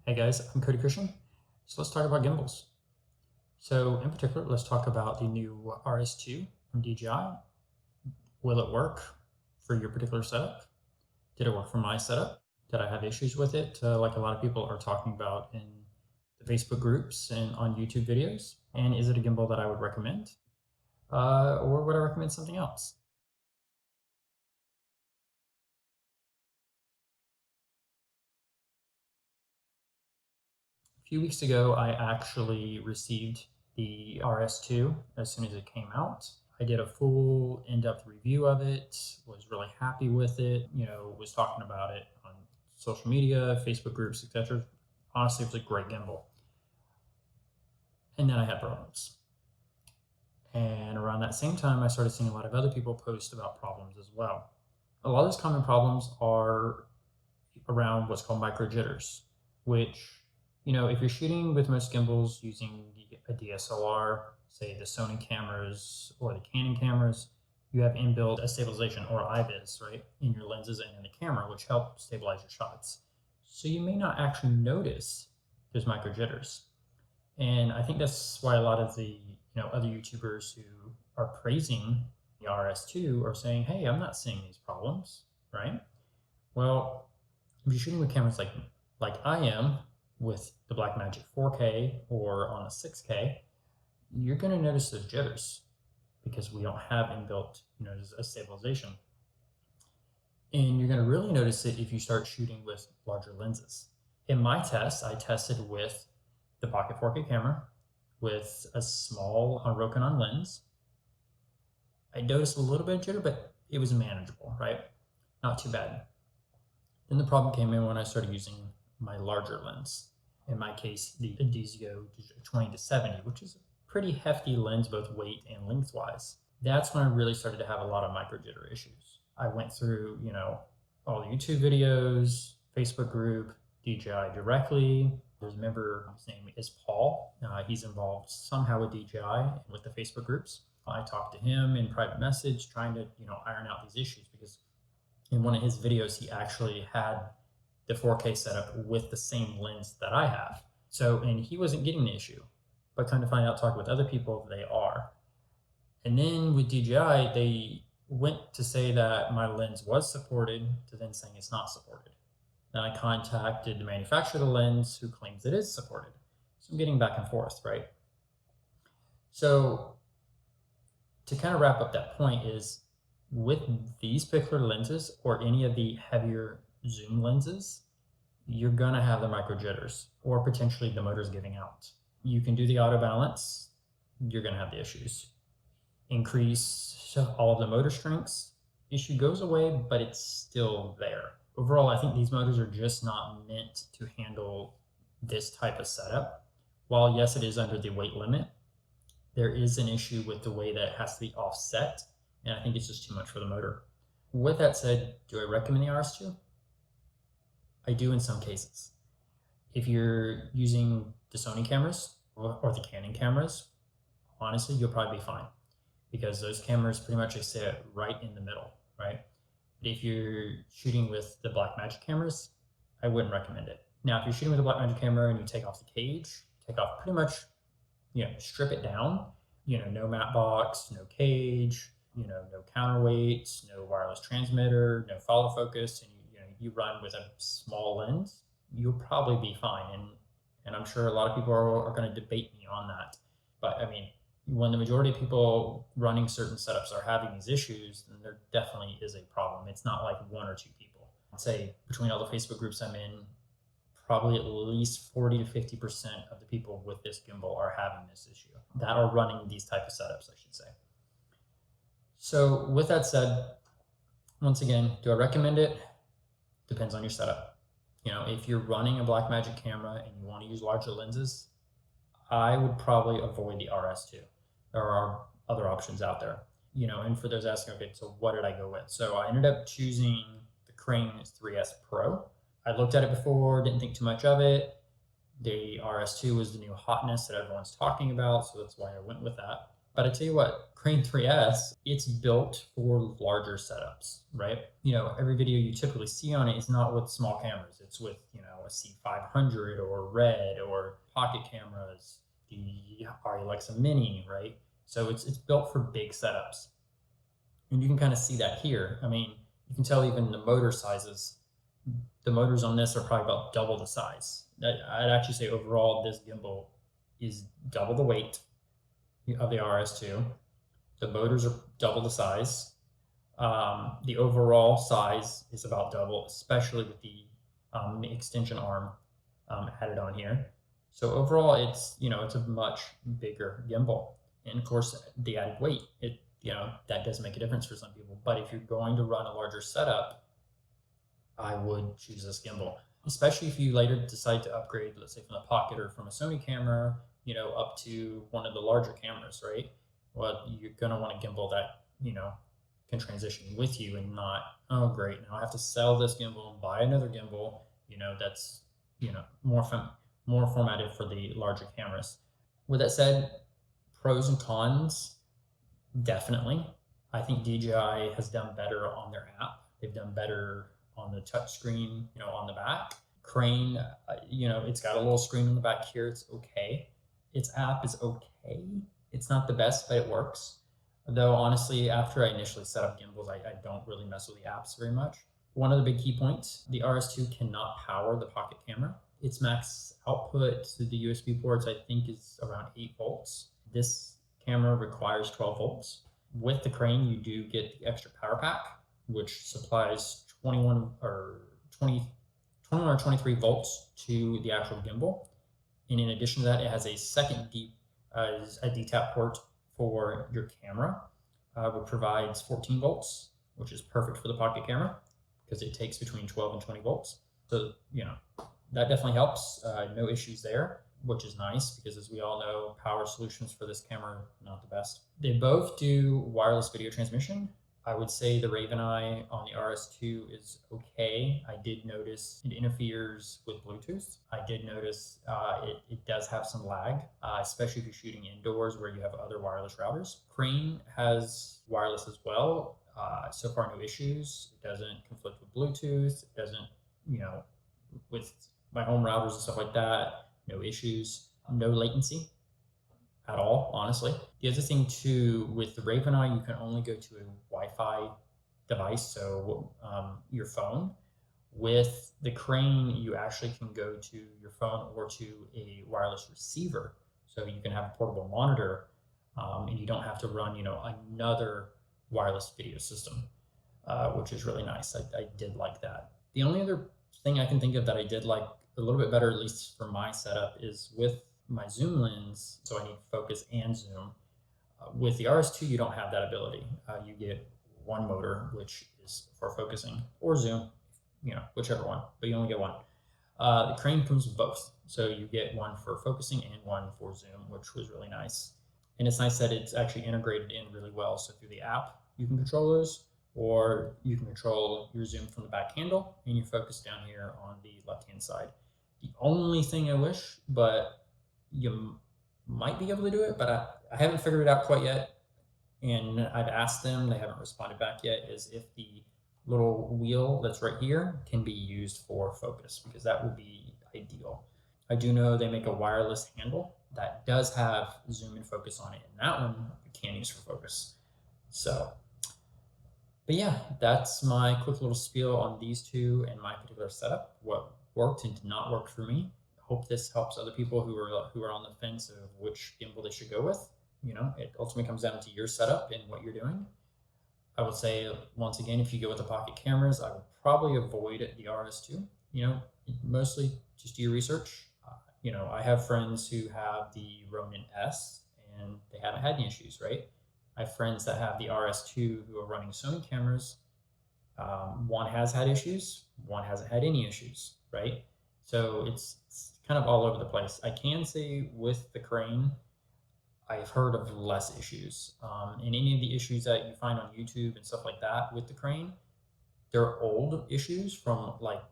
Hey guys, I'm Cody Christian. So let's talk about gimbals. So in particular, let's talk about the new RS2 from DJI. Will it work for your particular setup? Did it work for my setup? Did I have issues with it, like a lot of people are talking about in the Facebook groups and on YouTube videos? And is it a gimbal that I would recommend? Or would I recommend something else? A few weeks ago, I actually received the RS2 as soon as it came out. I did a full in-depth review of it, was really happy with it, was talking about it on social media, Facebook groups, etc. Honestly, it was a great gimbal. And then I had problems. And around that same time, I started seeing a lot of other people post about problems as well. A lot of those common problems are around what's called micro jitters, which, if you're shooting with most gimbals using a DSLR, say the Sony cameras or the Canon cameras, you have inbuilt a stabilization or IBIS, right, in your lenses and in the camera, which help stabilize your shots. So you may not actually notice there's micro jitters. And I think that's why a lot of the other YouTubers who are praising the RS2 are saying, hey, I'm not seeing these problems, right? Well, if you're shooting with cameras like I am with the Blackmagic 4K or on a 6K, you're going to notice those jitters because we don't have inbuilt, a stabilization. And you're going to really notice it if you start shooting with larger lenses. In my test, I tested with the Pocket 4K camera with a small Rokinon lens. I noticed a little bit of jitter, but it was manageable, right? Not too bad. Then the problem came in when I started using my larger lens. In my case, the Indizio 20-70, which is a pretty hefty lens, both weight and lengthwise. That's when I really started to have a lot of micro jitter issues. I went through, all the YouTube videos, Facebook group, DJI directly. There's a member, his name is Paul. He's involved somehow with DJI and with the Facebook groups. I talked to him in private message, trying to, iron out these issues, because in one of his videos, he actually had the 4K setup with the same lens that I have. So, and he wasn't getting the issue, but come to find out, talking with other people, they are. And then with DJI, they went to say that my lens was supported to then saying it's not supported. Then I contacted the manufacturer of the lens who claims it is supported. So I'm getting back and forth, right? So to kind of wrap up that point is, with these particular lenses or any of the heavier zoom lenses, you're gonna have the micro jitters or potentially the motor's giving out. You can do the auto balance, you're gonna have the issues. Increase all of the motor strengths, issue goes away, but it's still there. Overall, I think these motors are just not meant to handle this type of setup. While yes, it is under the weight limit, there is an issue with the way that it has to be offset, and I think it's just too much for the motor. With that said, do I recommend the RS2? I do in some cases. If you're using the Sony cameras or the Canon cameras, honestly, you'll probably be fine, because those cameras pretty much sit right in the middle, right? But if you're shooting with the Blackmagic cameras, I wouldn't recommend it. Now, if you're shooting with a Blackmagic camera and you take off the cage, take off pretty much, strip it down, no matte box, no cage, no counterweights, no wireless transmitter, no follow focus, and you run with a small lens, you'll probably be fine. And I'm sure a lot of people are going to debate me on that. But I mean, when the majority of people running certain setups are having these issues, then there definitely is a problem. It's not like one or two people. I'd say between all the Facebook groups I'm in, probably at least 40 to 50% of the people with this gimbal are having this issue, that are running these type of setups, I should say. So with that said, once again, do I recommend it? Depends on your setup. If you're running a Blackmagic camera and you want to use larger lenses, I would probably avoid the RS2. There are other options out there. And for those asking, okay, so what did I go with? So I ended up choosing the Crane 3S Pro. I looked at it before, didn't think too much of it. The RS2 was the new hotness that everyone's talking about, so that's why I went with that. But I tell you what, Crane 3S, it's built for larger setups, right? Every video you typically see on it is not with small cameras. It's with, a C500 or Red or pocket cameras, the Alexa Mini, right? So it's built for big setups. And you can kind of see that here. I mean, you can tell even the motor sizes. The motors on this are probably about double the size. I'd actually say overall, this gimbal is double the weight of the RS2. The motors are double the size. The overall size is about double, especially with the extension arm added on here. So overall, it's a much bigger gimbal, and of course, the added weight, that does make a difference for some people. But if you're going to run a larger setup, I would choose this gimbal, especially if you later decide to upgrade, let's say from the Pocket or from a Sony camera, up to one of the larger cameras, right? Well, you're going to want a gimbal that, can transition with you and not, oh, great, now I have to sell this gimbal and buy another gimbal, that's, more formatted for the larger cameras. With that said, pros and cons, definitely. I think DJI has done better on their app. They've done better on the touchscreen, on the back. Crane, it's got a little screen on the back here. It's okay. Its app is okay. It's not the best, but it works. Though honestly, after I initially set up gimbals, I don't really mess with the apps very much. One of the big key points, the RS2 cannot power the pocket camera. Its max output to the USB ports, I think, is around 8 volts. This camera requires 12 volts. With the Crane, you do get the extra power pack, which supplies 21 or 23 volts to the actual gimbal. And in addition to that, it has a second a DTAP port for your camera, which provides 14 volts, which is perfect for the pocket camera because it takes between 12 and 20 volts. So, that definitely helps. No issues there, which is nice because, as we all know, power solutions for this camera are not the best. They both do wireless video transmission. I would say the Raven Eye on the RS2 is okay. I did notice it interferes with Bluetooth. I did notice it does have some lag, especially if you're shooting indoors where you have other wireless routers. Crane has wireless as well. So far, no issues. It doesn't conflict with Bluetooth. It doesn't, with my home routers and stuff like that, no issues. No latency at all, honestly. The other thing too, with the Raven Eye, you can only go to a Wi-Fi device, so your phone. With the Crane, you actually can go to your phone or to a wireless receiver, so you can have a portable monitor, and you don't have to run, another wireless video system, which is really nice. I did like that. The only other thing I can think of that I did like a little bit better, at least for my setup, is with my zoom lens, so I need focus and zoom. With the RS2, you don't have that ability. You get one motor, which is for focusing, or zoom, whichever one, but you only get one. The Crane comes with both, so you get one for focusing and one for zoom, which was really nice. And it's nice that it's actually integrated in really well. So through the app, you can control those, or you can control your zoom from the back handle and your focus down here on the left-hand side. The only thing I wish, but you might be able to do it, but I haven't figured it out quite yet. And I've asked them, they haven't responded back yet, is if the little wheel that's right here can be used for focus, because that would be ideal. I do know they make a wireless handle that does have zoom and focus on it, and that one you can use for focus. So, but yeah, that's my quick little spiel on these two and my particular setup, what worked and did not work for me. Hope this helps other people who are on the fence of which gimbal they should go with. It ultimately comes down to your setup and what you're doing. I would say, once again, if you go with the pocket cameras, I would probably avoid the RS2. Mostly just do your research. I have friends who have the Ronin S and they haven't had any issues, right? I have friends that have the RS2 who are running Sony cameras. One has had issues, one hasn't had any issues, right? So it's kind of all over the place. I can say with the Crane, I've heard of less issues. And any of the issues that you find on YouTube and stuff like that with the Crane, they're old issues from like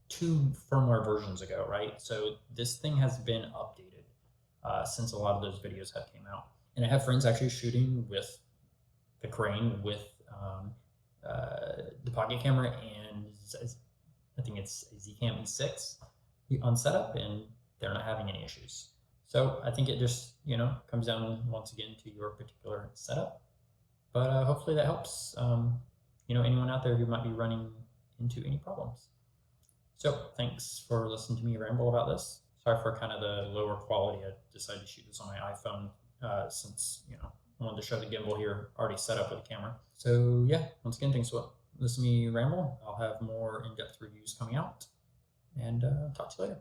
2 firmware versions ago, right? So this thing has been updated since a lot of those videos have came out. And I have friends actually shooting with the crane with the pocket camera and I think it's a Zcam E6 on setup, and they're not having any issues. So I think it just, comes down once again to your particular setup. But hopefully that helps, anyone out there who might be running into any problems. So thanks for listening to me ramble about this. Sorry for kind of the lower quality. I decided to shoot this on my iPhone since, I wanted to show the gimbal here already set up with a camera. So yeah, once again, thanks for listening to me ramble. I'll have more in-depth reviews coming out, and talk to you later.